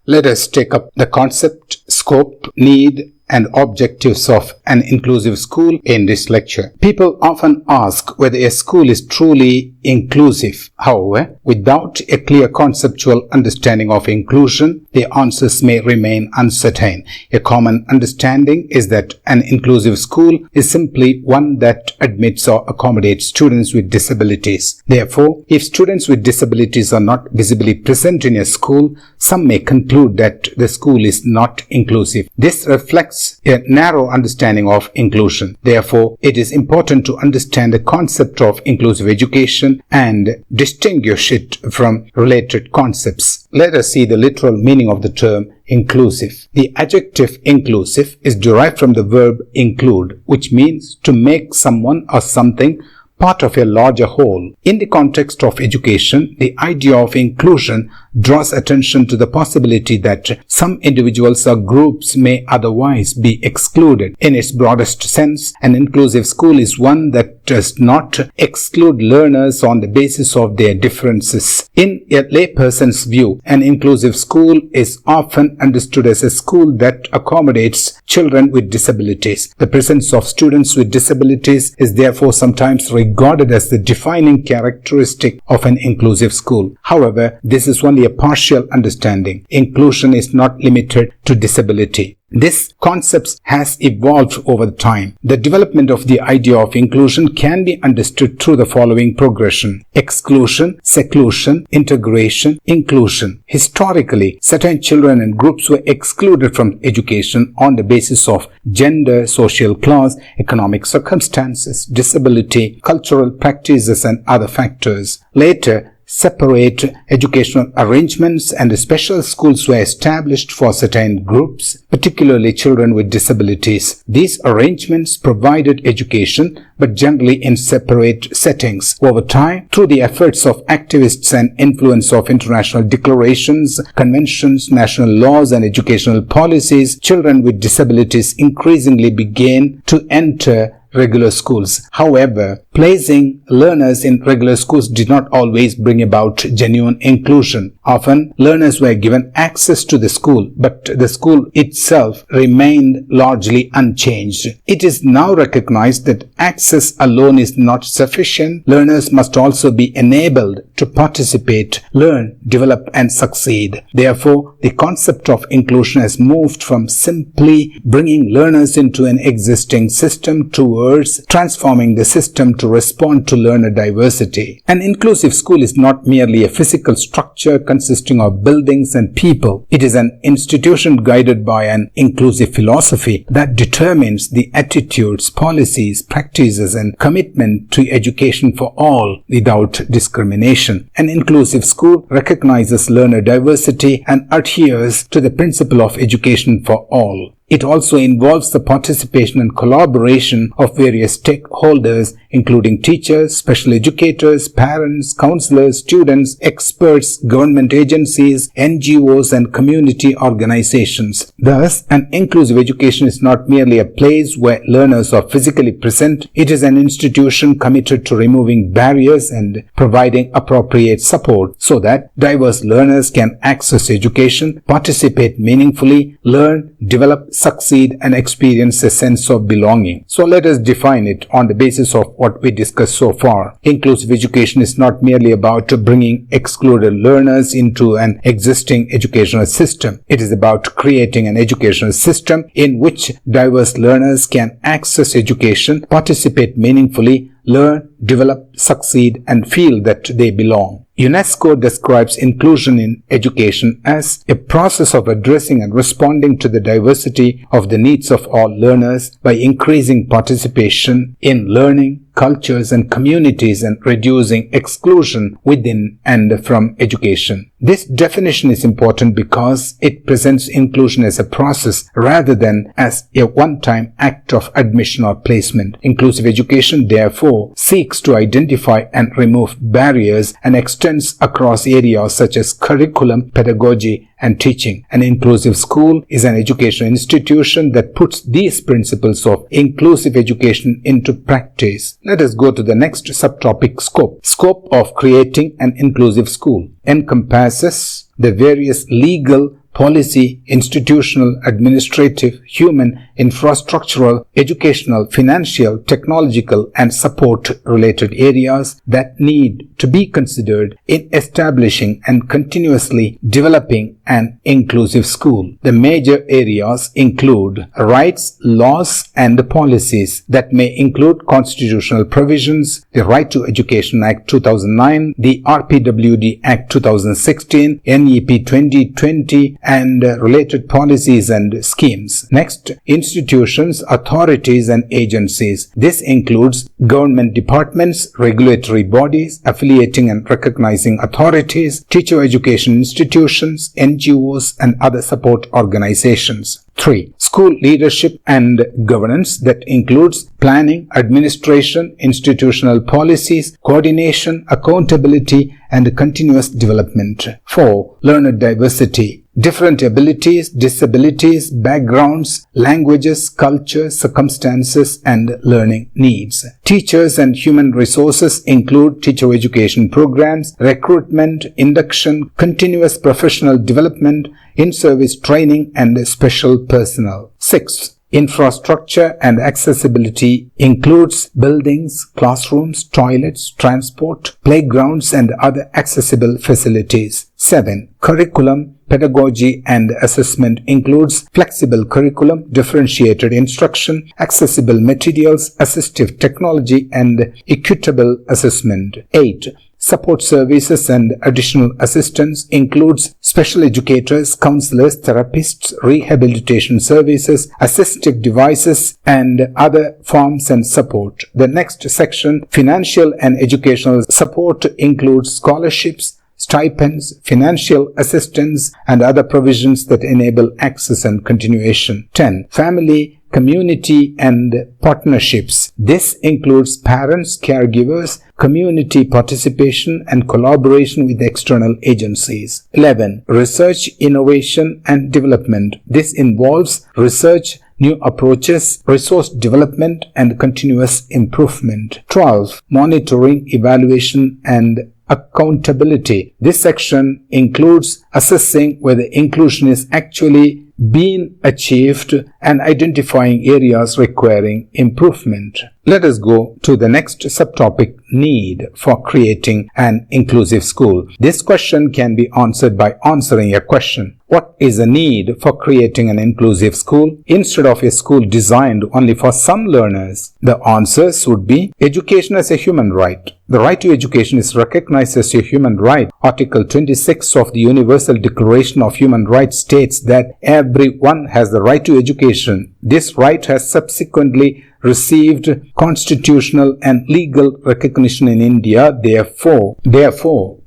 Let us take up the concept, scope, need, and objectives of an inclusive school in this lecture. People often ask whether a school is truly inclusive. However, without a clear conceptual understanding of inclusion, the answers may remain uncertain. A common understanding is that an inclusive school is simply one that admits or accommodates students with disabilities. Therefore, if students with disabilities are not visibly present in a school, some may conclude that the school is not inclusive. This reflects a narrow understanding of inclusion. Therefore, it is important to understand the concept of inclusive education and distinguish it from related concepts. Let us see the literal meaning of the term inclusive. The adjective inclusive is derived from the verb include, which means to make someone or something part of a larger whole. In the context of education, the idea of inclusion draws attention to the possibility that some individuals or groups may otherwise be excluded. In its broadest sense, an inclusive school is one that does not exclude learners on the basis of their differences. In a layperson's view, an inclusive school is often understood as a school that accommodates children with disabilities. The presence of students with disabilities is therefore sometimes regarded as the defining characteristic of an inclusive school. However, this is only a partial understanding. Inclusion is not limited to disability. This concept has evolved over time. The development of the idea of inclusion can be understood through the following progression: exclusion, seclusion, integration, inclusion. Historically, certain children and groups were excluded from education on the basis of gender, social class, economic circumstances, disability, cultural practices, and other factors. Later, separate educational arrangements and special schools were established for certain groups, particularly children with disabilities. These arrangements provided education, but generally in separate settings. Over time, through the efforts of activists and influence of international declarations, conventions, national laws, and educational policies, children with disabilities increasingly began to enter regular schools. However, placing learners in regular schools did not always bring about genuine inclusion. Often, learners were given access to the school, but the school itself remained largely unchanged. It is now recognized that access alone is not sufficient. Learners must also be enabled to participate, learn, develop, and succeed. Therefore, the concept of inclusion has moved from simply bringing learners into an existing system towards transforming the system to respond to learner diversity. An inclusive school is not merely a physical structure consisting of buildings and people. It is an institution guided by an inclusive philosophy that determines the attitudes, policies, practices, and commitment to education for all without discrimination. An inclusive school recognizes learner diversity and adheres to the principle of education for all. It also involves the participation and collaboration of various stakeholders, including teachers, special educators, parents, counselors, students, experts, government agencies, NGOs, and community organizations. Thus, an inclusive education is not merely a place where learners are physically present. It is an institution committed to removing barriers and providing appropriate support so that diverse learners can access education, participate meaningfully, learn, develop, succeed, and experience a sense of belonging. So let us define it on the basis of what we discussed so far. Inclusive education is not merely about bringing excluded learners into an existing educational system. It is about creating an educational system in which diverse learners can access education, participate meaningfully, learn, develop, succeed, and feel that they belong. UNESCO describes inclusion in education as a process of addressing and responding to the diversity of the needs of all learners by increasing participation in learning, cultures, and communities, and reducing exclusion within and from education. This definition is important because it presents inclusion as a process rather than as a one-time act of admission or placement. Inclusive education, therefore, seeks to identify and remove barriers and extends across areas such as curriculum, pedagogy, and teaching. An inclusive school is an educational institution that puts these principles of inclusive education into practice. Let us go to the next subtopic, scope. Scope of creating an inclusive school encompasses the various legal, policy, institutional, administrative, human, infrastructural, educational, financial, technological, and support-related areas that need to be considered in establishing and continuously developing an inclusive school. The major areas include rights, laws, and policies that may include constitutional provisions, the Right to Education Act 2009, the RPWD Act 2016, NEP 2020, and related policies and schemes. Next, institutions, authorities, and agencies. This includes government departments, regulatory bodies, affiliating and recognizing authorities, teacher education institutions, NGOs, and other support organizations. 3. School leadership and governance that includes planning, administration, institutional policies, coordination, accountability, and continuous development. 4. Learner diversity. Different abilities, disabilities, backgrounds, languages, culture, circumstances, and learning needs. Teachers and human resources include teacher education programs, recruitment, induction, continuous professional development, in-service training, and special personnel. 6. Infrastructure and accessibility includes buildings, classrooms, toilets, transport, playgrounds, and other accessible facilities. 7. Curriculum, pedagogy, and assessment includes flexible curriculum, differentiated instruction, accessible materials, assistive technology, and equitable assessment. 8. Support services and additional assistance includes special educators, counselors, therapists, rehabilitation services, assistive devices, and other forms and support. The next section, financial and educational support, includes scholarships, stipends, financial assistance, and other provisions that enable access and continuation. 10. Family, community, and partnerships. This includes parents, caregivers, community participation, and collaboration with external agencies. 11. Research, innovation, and development. This involves research, new approaches, resource development, and continuous improvement. 12. Monitoring, evaluation, and accountability. This section includes assessing whether inclusion is actually being achieved and identifying areas requiring improvement. Let us go to the next subtopic, need for creating an inclusive school. This question can be answered by answering a question. What is a need for creating an inclusive school instead of a school designed only for some learners? The answers would be education as a human right. The right to education is recognized as a human right. Article 26 of the Universal Declaration of Human Rights states that everyone has the right to education. This right has subsequently received constitutional and legal recognition in India. Therefore,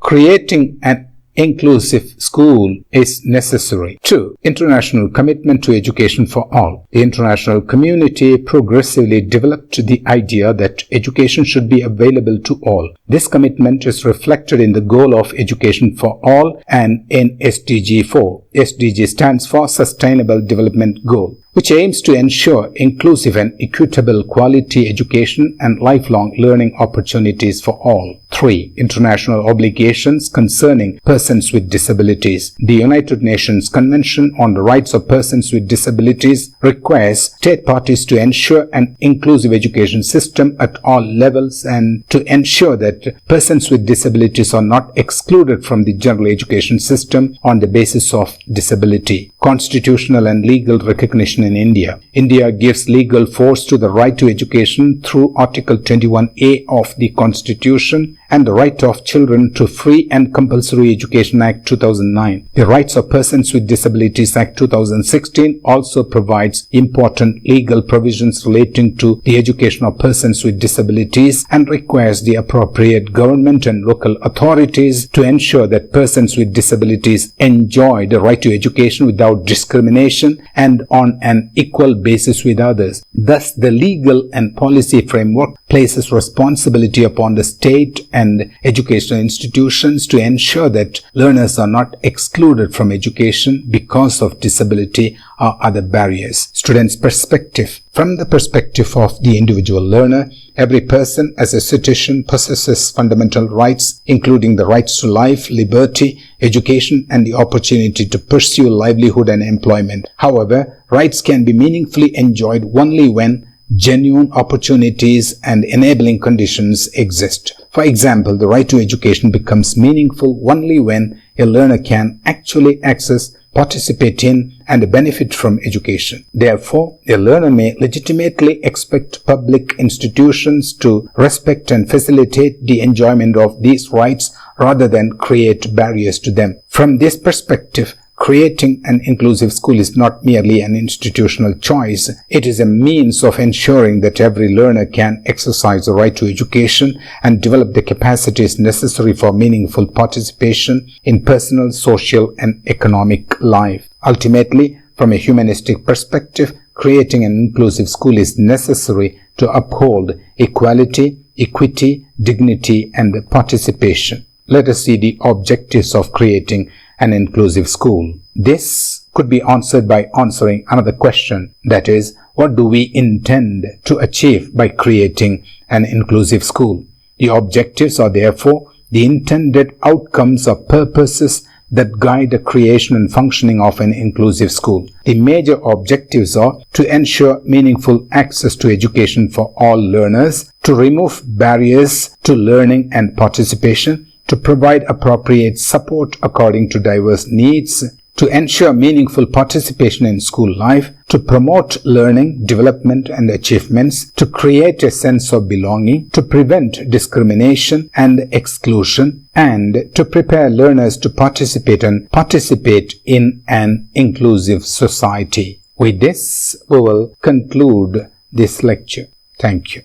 creating an inclusive school is necessary. 2. International commitment to education for all. The international community progressively developed the idea that education should be available to all. This commitment is reflected in the goal of education for all and in SDG 4. SDG stands for Sustainable Development Goal, which aims to ensure inclusive and equitable quality education and lifelong learning opportunities for all. 3. International obligations concerning persons with disabilities. The United Nations Convention on the Rights of Persons with Disabilities requires state parties to ensure an inclusive education system at all levels and to ensure that persons with disabilities are not excluded from the general education system on the basis of disability. Constitutional and legal recognition in India. India gives legal force to the right to education through Article 21A of the Constitution and the Right of Children to Free and Compulsory Education Act 2009. The Rights of Persons with Disabilities Act 2016 also provides important legal provisions relating to the education of persons with disabilities and requires the appropriate government and local authorities to ensure that persons with disabilities enjoy the right to education without discrimination and on an equal basis with others. Thus, the legal and policy framework places responsibility upon the state and educational institutions to ensure that learners are not excluded from education because of disability or other barriers. Students' perspective. From the perspective of the individual learner, every person as a citizen possesses fundamental rights, including the rights to life, liberty, education, and the opportunity to pursue livelihood and employment. However, rights can be meaningfully enjoyed only when genuine opportunities and enabling conditions exist. For example, the right to education becomes meaningful only when a learner can actually access, participate in, and benefit from education. Therefore, a learner may legitimately expect public institutions to respect and facilitate the enjoyment of these rights rather than create barriers to them. From this perspective, creating an inclusive school is not merely an institutional choice. It is a means of ensuring that every learner can exercise the right to education and develop the capacities necessary for meaningful participation in personal, social, and economic life. Ultimately, from a humanistic perspective, creating an inclusive school is necessary to uphold equality, equity, dignity, and participation. Let us see the objectives of creating an inclusive school. This could be answered by answering another question, that is, what do we intend to achieve by creating an inclusive school? The objectives are therefore the intended outcomes or purposes that guide the creation and functioning of an inclusive school. The major objectives are to ensure meaningful access to education for all learners, to remove barriers to learning and participation, to provide appropriate support according to diverse needs, to ensure meaningful participation in school life, to promote learning, development, and achievements, to create a sense of belonging, to prevent discrimination and exclusion, and to prepare learners to participate in an inclusive society. With this, we will conclude this lecture. Thank you.